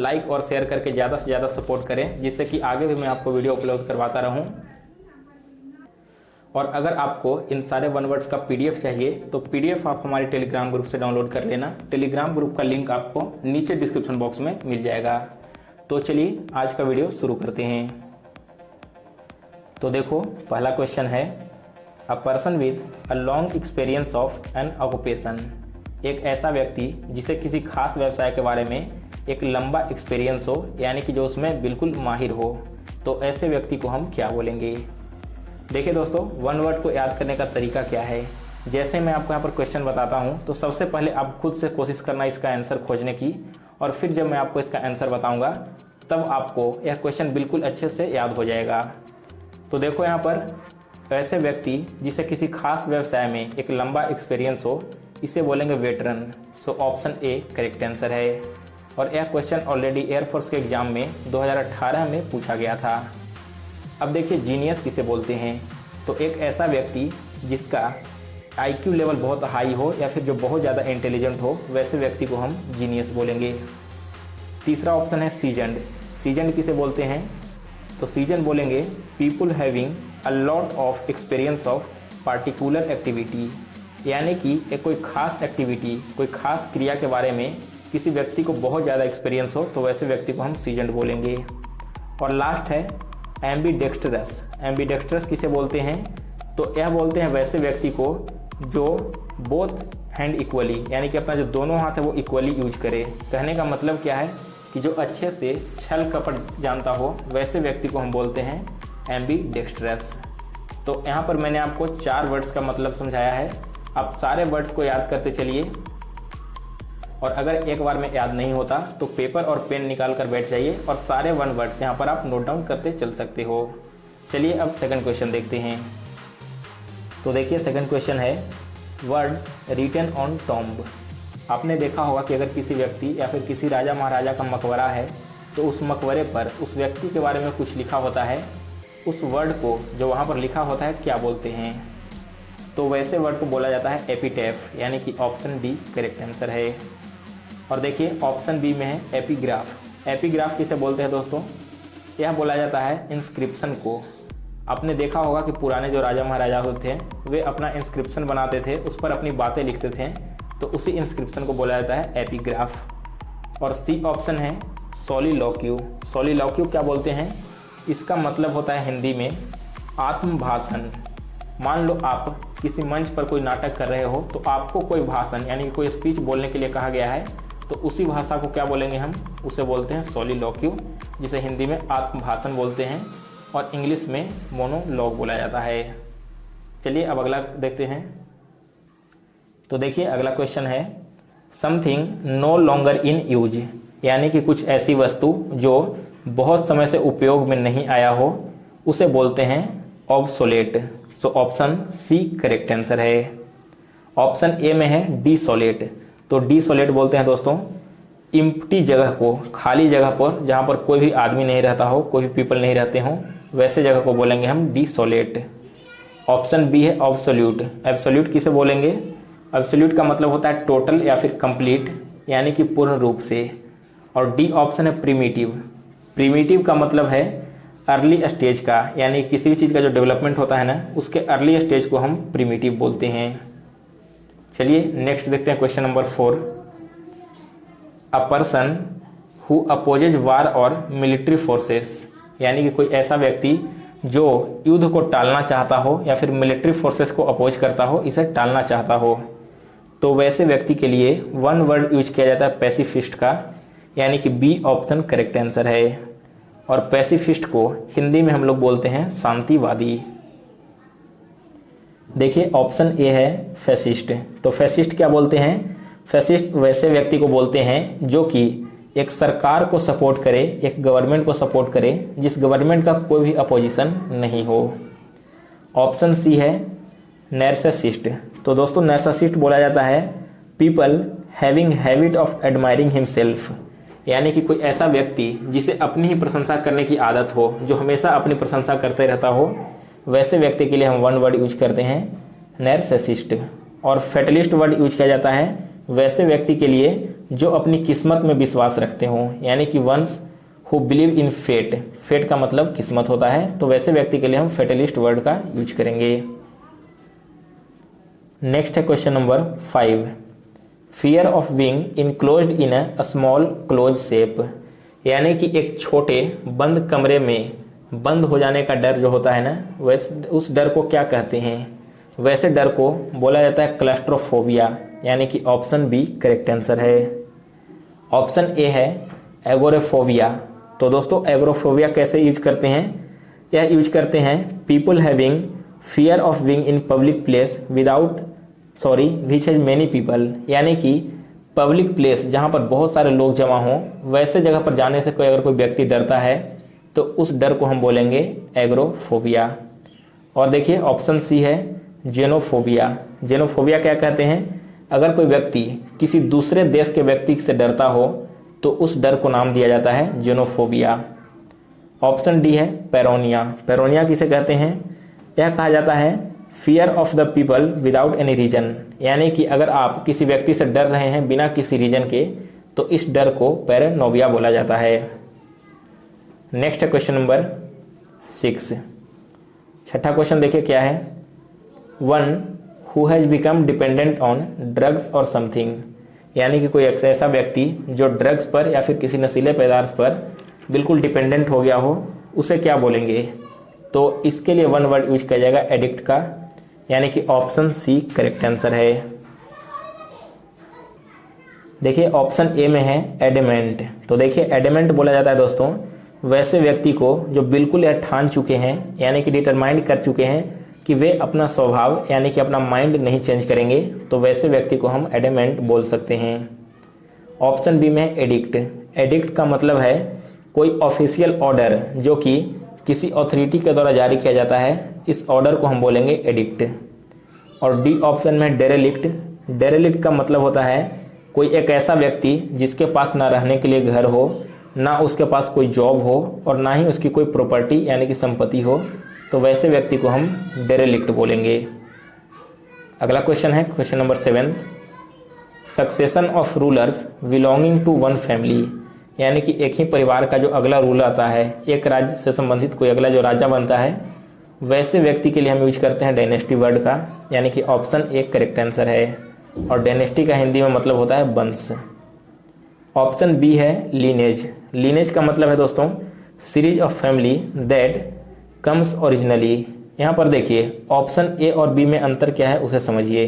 Like और share करके ज़्यादा से ज़्यादा सपोर्ट करें, जिससे कि आगे भी मैं आपको वीडियो अपलोड करवाता रहूं। और अगर आपको इन सारे वन वर्ड्स का PDF चाहिए तो PDF आप हमारे टेलीग्राम ग्रुप से डाउनलोड कर लेना। टेलीग्राम ग्रुप का लिंक आपको नीचे डिस्क्रिप्शन बॉक्स में मिल जाएगा। तो चलिए आज का वीडियो शुरू करते हैं। तो देखो, पहला क्वेश्चन है, a person with a long experience of N occupation. एक ऐसा व्यक्ति जिसे किसी खास व्यवसाय के बारे में एक लंबा एक्सपीरियंस हो, यानी कि जो उसमें बिल्कुल माहिर हो, तो ऐसे व्यक्ति को हम क्या बोलेंगे। देखिए दोस्तों, वन वर्ड को याद करने का तरीका क्या है। जैसे मैं आपको यहाँ पर क्वेश्चन बताता हूँ तो सबसे पहले आप खुद से कोशिश करना इसका आंसर खोजने की, और फिर जब मैं आपको इसका आंसर बताऊँगा तब आपको यह क्वेश्चन बिल्कुल अच्छे से याद हो जाएगा। तो देखो यहाँ पर, ऐसे व्यक्ति जिसे किसी खास व्यवसाय में एक लंबा एक्सपीरियंस हो, इसे बोलेंगे veteran. So option A correct answer है। और यह क्वेश्चन ऑलरेडी एयरफोर्स के एग्जाम में 2018 में पूछा गया था। अब देखिए, जीनियस किसे बोलते हैं। तो एक ऐसा व्यक्ति जिसका IQ लेवल बहुत हाई हो या फिर जो बहुत ज़्यादा इंटेलिजेंट हो, वैसे व्यक्ति को हम जीनियस बोलेंगे। तीसरा ऑप्शन है सीजन्ड। सीजन्ड किसे बोलते हैं। तो सीजन बोलेंगे people having a lot of experience of particular activity, यानी कि एक कोई खास एक्टिविटी, कोई खास क्रिया के बारे में किसी व्यक्ति को बहुत ज़्यादा एक्सपीरियंस हो, तो वैसे व्यक्ति को हम सीजन्ड बोलेंगे। और लास्ट है एम्बीडेक्स्ट्रस। एम्बीडेक्स्ट्रस किसे बोलते हैं। तो यह बोलते हैं वैसे व्यक्ति को जो बोथ हैंड इक्वली, यानी कि अपना जो दोनों हाथ है वो इक्वली यूज करे। कहने का मतलब क्या है कि जो अच्छे से छल कपट जानता हो, वैसे व्यक्ति को हम बोलते हैं एम्बीडेक्स्ट्रस। तो यहाँ पर मैंने आपको 4 वर्ड्स का मतलब समझाया है। आप सारे वर्ड्स को याद करते चलिए, और अगर एक बार में याद नहीं होता तो पेपर और पेन निकाल कर बैठ जाइए और सारे वन वर्ड्स यहाँ पर आप नोट डाउन करते चल सकते हो। चलिए अब सेकंड क्वेश्चन देखते हैं। तो देखिए, सेकंड क्वेश्चन है, वर्ड्स रिटन ऑन टॉम्ब। आपने देखा होगा कि अगर किसी व्यक्ति या फिर किसी राजा महाराजा का मकबरा है तो उस मकबरे पर उस व्यक्ति के बारे में कुछ लिखा होता है। उस वर्ड को जो वहाँ पर लिखा होता है क्या बोलते हैं। तो वैसे वर्ड को बोला जाता है एपिटैफ, यानी कि ऑप्शन बी करेक्ट आंसर है। और देखिए, ऑप्शन बी में है एपिग्राफ। एपिग्राफ किसे बोलते हैं दोस्तों। यह बोला जाता है इंस्क्रिप्शन को। आपने देखा होगा कि पुराने जो राजा महाराजा होते हैं वे अपना इंस्क्रिप्शन बनाते थे, उस पर अपनी बातें लिखते थे, तो उसी इंस्क्रिप्शन को बोला जाता है एपिग्राफ। और सी ऑप्शन है सोलिलोक्यू। सोलिलोक्यू क्या बोलते हैं। इसका मतलब होता है हिंदी में आत्मभाषण। मान लो आप किसी मंच पर कोई नाटक कर रहे हो, तो आपको कोई भाषण यानी कोई स्पीच बोलने के लिए कहा गया है, तो उसी भाषा को क्या बोलेंगे हम, उसे बोलते हैं सोलिलोक्यू, जिसे हिंदी में आत्मभाषण बोलते हैं और इंग्लिश में मोनोलॉग बोला जाता है। चलिए अब अगला देखते हैं। तो देखिए, अगला क्वेश्चन है, something no longer in use, यानी कि कुछ ऐसी वस्तु जो बहुत समय से उपयोग में नहीं आया हो, उसे बोलते हैं obsolete. So option C correct answer है। ऑप्शन ए में है डीसोलेट। तो डीसोलेट बोलते हैं दोस्तों इम्प्टी जगह को, खाली जगह पर जहाँ पर कोई भी आदमी नहीं रहता हो, कोई भी पीपल नहीं रहते हों, वैसे जगह को बोलेंगे हम डीसोलेट। ऑप्शन बी है ऑब्सोल्यूट। एब्सोल्यूट किसे बोलेंगे। एब्सोल्यूट का मतलब होता है टोटल या फिर कंप्लीट, यानी कि पूर्ण रूप से। और डी ऑप्शन है प्रिमिटिव। प्रिमिटिव का मतलब है अर्ली स्टेज का, यानी किसी भी चीज़ का जो डेवलपमेंट होता है ना, उसके अर्ली स्टेज को हम प्रिमिटिव बोलते हैं। चलिए नेक्स्ट देखते हैं, question number 4। A person who opposes war और मिलिट्री फोर्सेस, यानी कि कोई ऐसा व्यक्ति जो युद्ध को टालना चाहता हो या फिर मिलिट्री फोर्सेस को अपोज करता हो, इसे टालना चाहता हो, तो वैसे व्यक्ति के लिए वन वर्ड यूज किया जाता है पैसिफिस्ट का, यानी कि बी ऑप्शन करेक्ट आंसर है। और पैसिफिस्ट को हिंदी में हम लोग बोलते हैं शांतिवादी। देखिए, ऑप्शन ए है फैसिस्ट। तो फैसिस्ट क्या बोलते हैं। फैसिस्ट वैसे व्यक्ति को बोलते हैं जो कि एक सरकार को सपोर्ट करे, एक गवर्नमेंट को सपोर्ट करे जिस गवर्नमेंट का कोई भी अपोजिशन नहीं हो। ऑप्शन सी है नैर्सिसिस्ट। तो दोस्तों, नैर्सिसिस्ट बोला जाता है people having habit of admiring himself, यानी कि कोई ऐसा व्यक्ति जिसे अपनी ही प्रशंसा करने की आदत हो, जो हमेशा अपनी प्रशंसा करते रहता हो, वैसे व्यक्ति के लिए हम वन वर्ड यूज करते हैं नैर्सिसिस्ट। और फैटलिस्ट वर्ड यूज किया जाता है वैसे व्यक्ति के लिए जो अपनी किस्मत में विश्वास रखते हों, यानी कि ones who believe in fate. Fate का मतलब किस्मत होता है, तो वैसे व्यक्ति के लिए हम फेटलिस्ट वर्ड का यूज करेंगे। नेक्स्ट है question number 5, fear of being enclosed in a small close shape, यानी कि एक छोटे बंद कमरे में बंद हो जाने का डर जो होता है ना, वैसे उस डर को क्या कहते हैं? वैसे डर को बोला जाता है क्लस्ट्रोफोबिया, यानी कि ऑप्शन बी करेक्ट आंसर है। ऑप्शन ए है एगोराफोबिया। तो दोस्तों एगोराफोबिया कैसे यूज करते हैं? यह यूज करते हैं people having fear of being in public place which has many people, यानी कि पब्लिक प्लेस जहां पर बहुत सारे लोग जमा हों, वैसे जगह पर जाने से अगर कोई व्यक्ति डरता है तो उस डर को हम बोलेंगे एगोराफोबिया। और देखिए ऑप्शन सी है जेनोफोबिया। जेनोफोबिया क्या कहते हैं? अगर कोई व्यक्ति किसी दूसरे देश के व्यक्ति से डरता हो तो उस डर को नाम दिया जाता है जेनोफोबिया। ऑप्शन डी है पैरोनिया। पैरोनिया किसे कहते हैं? यह कहा जाता है fear of the people without any reason, यानी कि अगर आप किसी व्यक्ति से डर रहे हैं बिना किसी रीजन के तो इस डर को पैरानोबिया बोला जाता है। नेक्स्ट है क्वेश्चन नंबर 6। छठा क्वेश्चन देखिए क्या है। One who has become dependent on drugs और समथिंग, यानी कि कोई ऐसा व्यक्ति जो ड्रग्स पर या फिर किसी नशीले पदार्थ पर बिल्कुल डिपेंडेंट हो गया हो, उसे क्या बोलेंगे? तो इसके लिए वन वर्ड यूज किया जाएगा एडिक्ट का, यानी कि ऑप्शन सी करेक्ट आंसर है। देखिए ऑप्शन ए में है एडेमेंट। तो देखिए एडेमेंट बोला जाता है दोस्तों वैसे व्यक्ति को जो बिल्कुल यह ठान चुके हैं, यानी कि डिटरमाइंड कर चुके हैं कि वे अपना स्वभाव यानी कि अपना माइंड नहीं चेंज करेंगे, तो वैसे व्यक्ति को हम एडेमेंट बोल सकते हैं। ऑप्शन बी में एडिक्ट। एडिक्ट का मतलब है कोई ऑफिशियल ऑर्डर जो कि किसी अथॉरिटी के द्वारा जारी किया जाता है, इस ऑर्डर को हम बोलेंगे एडिक्ट। और डी ऑप्शन में डेरेलिक्ट। डेरेलिक्ट का मतलब होता है कोई एक ऐसा व्यक्ति जिसके पास ना रहने के लिए घर हो, ना उसके पास कोई जॉब हो और ना ही उसकी कोई प्रॉपर्टी यानी कि संपत्ति हो, तो वैसे व्यक्ति को हम डेरेलिक्ट बोलेंगे। अगला क्वेश्चन है question number 7, succession of rulers belonging to one family, यानी कि एक ही परिवार का जो अगला रूलर आता है, एक राज्य से संबंधित कोई अगला जो राजा बनता है, वैसे व्यक्ति के लिए हम यूज करते हैं डायनेस्टी वर्ड का, यानी कि ऑप्शन ए करेक्ट आंसर है। और डायनेस्टी का हिंदी में मतलब होता है वंश। ऑप्शन बी है लीनेज। लीनेज का मतलब है दोस्तों series of family that comes originally. यहाँ पर देखिए ऑप्शन ए और बी में अंतर क्या है उसे समझिए।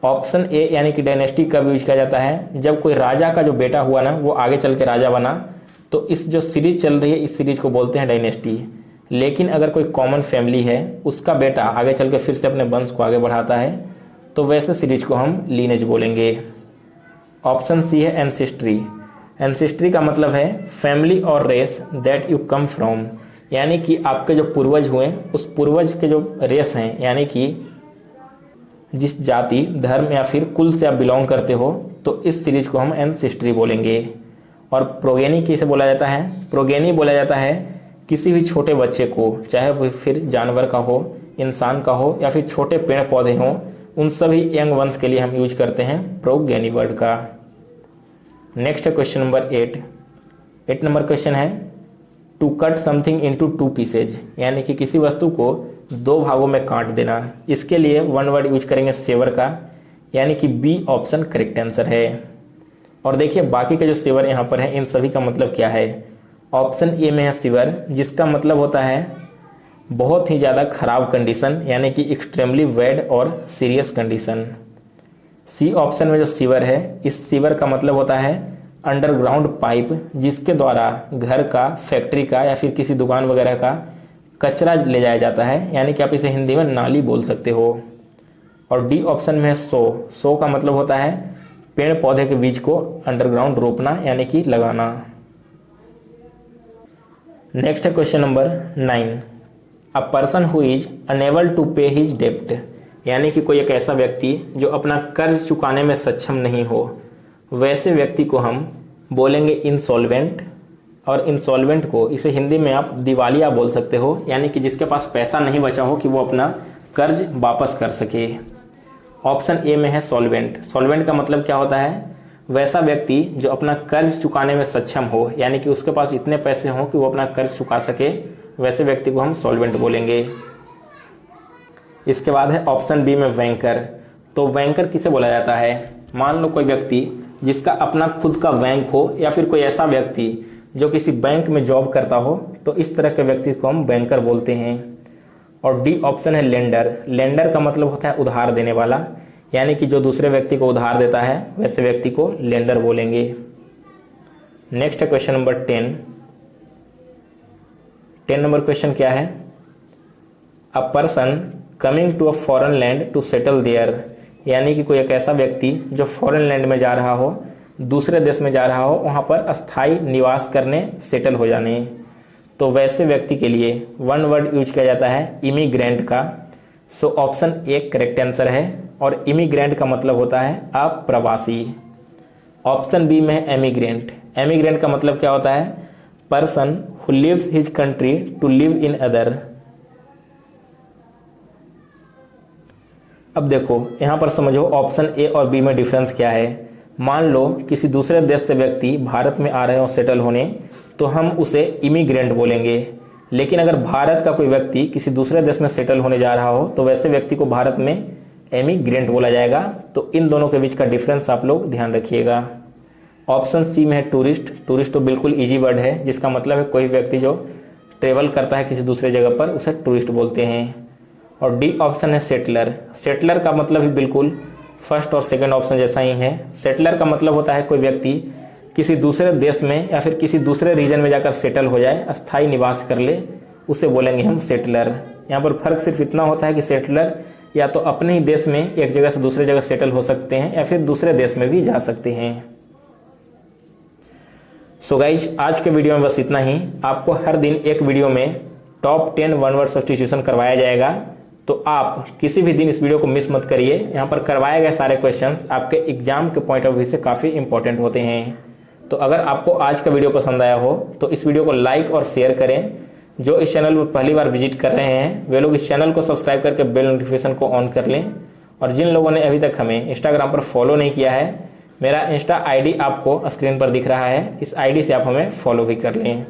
ऑप्शन ए यानी कि डायनेस्टी कब यूज किया जाता है? जब कोई राजा का जो बेटा हुआ ना वो आगे चल के राजा बना, तो इस जो सीरीज चल रही है इस सीरीज को बोलते हैं डायनेस्टी। लेकिन अगर कोई कॉमन फैमिली है उसका बेटा आगे चल के फिर से अपने वंश को आगे बढ़ाता है, तो वैसे सीरीज को हम लीनेज बोलेंगे। ऑप्शन सी है एंसेस्ट्री। एंसेस्ट्री का मतलब है फैमिली और race that you come from, यानी कि आपके जो पूर्वज हुए उस पूर्वज के जो रेस हैं, यानी कि जिस जाति धर्म या फिर कुल से आप बिलोंग करते हो, तो इस सीरीज को हम एंसेस्ट्री बोलेंगे। और प्रोगेनी किसे बोला जाता है? प्रोगेनी बोला जाता है किसी भी छोटे बच्चे को, चाहे वो फिर जानवर का हो, इंसान का हो या फिर छोटे पेड़ पौधे हों, उन सभी यंग वंश के लिए हम यूज करते हैं प्रोगेनी वर्ड का। नेक्स्ट है क्वेश्चन नंबर 8। 8 नंबर क्वेश्चन है to cut something into 2 pieces, यानी कि किसी वस्तु को 2 भागों में काट देना। इसके लिए वन वर्ड यूज करेंगे सेवर का, यानी कि बी ऑप्शन करेक्ट आंसर है। और देखिए बाकी के जो सेवर यहाँ पर है इन सभी का मतलब क्या है। ऑप्शन ए में है सीवर, जिसका मतलब होता है बहुत ही ज़्यादा खराब कंडीशन, यानी कि एक्सट्रीमली बैड और सीरियस कंडीशन। सी ऑप्शन में जो सीवर है, इस सीवर का मतलब होता है अंडरग्राउंड पाइप, जिसके द्वारा घर का, फैक्ट्री का या फिर किसी दुकान वगैरह का कचरा ले जाया जाता है, यानी कि आप इसे हिंदी में नाली बोल सकते हो। और डी ऑप्शन में है सो। सो का मतलब होता है पेड़ पौधे के बीज को अंडरग्राउंड रोपना, यानी कि लगाना। नेक्स्ट है question number 9। A person who is unable to pay his डेप्ट, यानी कि कोई एक ऐसा व्यक्ति जो अपना कर्ज चुकाने में सक्षम नहीं हो, वैसे व्यक्ति को हम बोलेंगे इंसॉल्वेंट। और इंसॉल्वेंट को इसे हिंदी में आप दिवालिया बोल सकते हो, यानी कि जिसके पास पैसा नहीं बचा हो कि वो अपना कर्ज वापस कर सके। ऑप्शन ए में है सॉल्वेंट। सॉल्वेंट का मतलब क्या होता है? वैसा व्यक्ति जो अपना कर्ज चुकाने में सक्षम हो, यानी कि उसके पास इतने पैसे हों कि वो अपना कर्ज चुका सके, वैसे व्यक्ति को हम सॉल्वेंट बोलेंगे। इसके बाद है ऑप्शन बी में बैंकर। तो बैंकर किसे बोला जाता है? मान लो कोई व्यक्ति जिसका अपना खुद का बैंक हो, या फिर कोई ऐसा व्यक्ति जो किसी बैंक में जॉब करता हो, तो इस तरह के व्यक्ति को हम बैंकर बोलते हैं। और डी ऑप्शन है लेंडर। लेंडर का मतलब होता है उधार देने वाला, यानी कि जो दूसरे व्यक्ति को उधार देता है वैसे व्यक्ति को लेंडर बोलेंगे। नेक्स्ट है क्वेश्चन नंबर 10 नंबर क्वेश्चन क्या है? A person coming to a foreign land to settle there, यानी कि कोई एक ऐसा व्यक्ति जो फॉरेन लैंड में जा रहा हो, दूसरे देश में जा रहा हो, वहां पर अस्थायी निवास करने, सेटल हो जाने, तो वैसे व्यक्ति के लिए वन वर्ड यूज किया जाता है इमिग्रेंट का। So option A correct answer है, और इमिग्रेंट का मतलब होता है अप्रवासी। ऑप्शन बी में एमिग्रेंट। एमिग्रेंट का मतलब क्या होता है? Person who leaves his country to live in other. अब देखो यहां पर समझो ऑप्शन ए और बी में डिफरेंस क्या है। मान लो किसी दूसरे देश से व्यक्ति भारत में आ रहे हो सेटल होने, तो हम उसे इमिग्रेंट बोलेंगे। लेकिन अगर भारत का कोई व्यक्ति किसी दूसरे देश में सेटल होने जा रहा हो, तो वैसे व्यक्ति को भारत में एमिग्रेंट बोला जाएगा। तो इन दोनों के बीच का डिफरेंस आप लोग ध्यान रखिएगा। ऑप्शन सी में है टूरिस्ट। टूरिस्ट तो बिल्कुल इजी वर्ड है, जिसका मतलब है कोई व्यक्ति जो ट्रेवल करता है किसी दूसरे जगह पर, उसे टूरिस्ट बोलते हैं। और डी ऑप्शन है सेटलर। सेटलर का मतलब ही बिल्कुल फर्स्ट और सेकंड ऑप्शन जैसा ही है। सेटलर का मतलब होता है कोई व्यक्ति किसी दूसरे देश में या फिर किसी दूसरे रीजन में जाकर सेटल हो जाए, अस्थायी निवास कर ले, उसे बोलेंगे हम सेटलर। यहाँ पर फर्क सिर्फ इतना होता है कि सेटलर या तो अपने ही देश में एक जगह से दूसरे जगह सेटल हो सकते हैं, या फिर दूसरे देश में भी जा सकते हैं। सो गाइज, आज के वीडियो में बस इतना ही। आपको हर दिन एक वीडियो में टॉप 10 वन वर्ड सब्स्टिट्यूशन करवाया जाएगा, तो आप किसी भी दिन इस वीडियो को मिस मत करिए। यहाँ पर करवाए गए सारे क्वेश्चंस आपके एग्जाम के पॉइंट ऑफ व्यू से काफ़ी इंपॉर्टेंट होते हैं। तो अगर आपको आज का वीडियो पसंद आया हो तो इस वीडियो को लाइक और शेयर करें। जो इस चैनल पर पहली बार विजिट कर रहे हैं वे लोग इस चैनल को सब्सक्राइब करके बेल नोटिफिकेशन को ऑन कर लें। और जिन लोगों ने अभी तक हमें इंस्टाग्राम पर फॉलो नहीं किया है, मेरा इंस्टा आईडी आपको स्क्रीन पर दिख रहा है, इस आईडी से आप हमें फॉलो भी कर लें।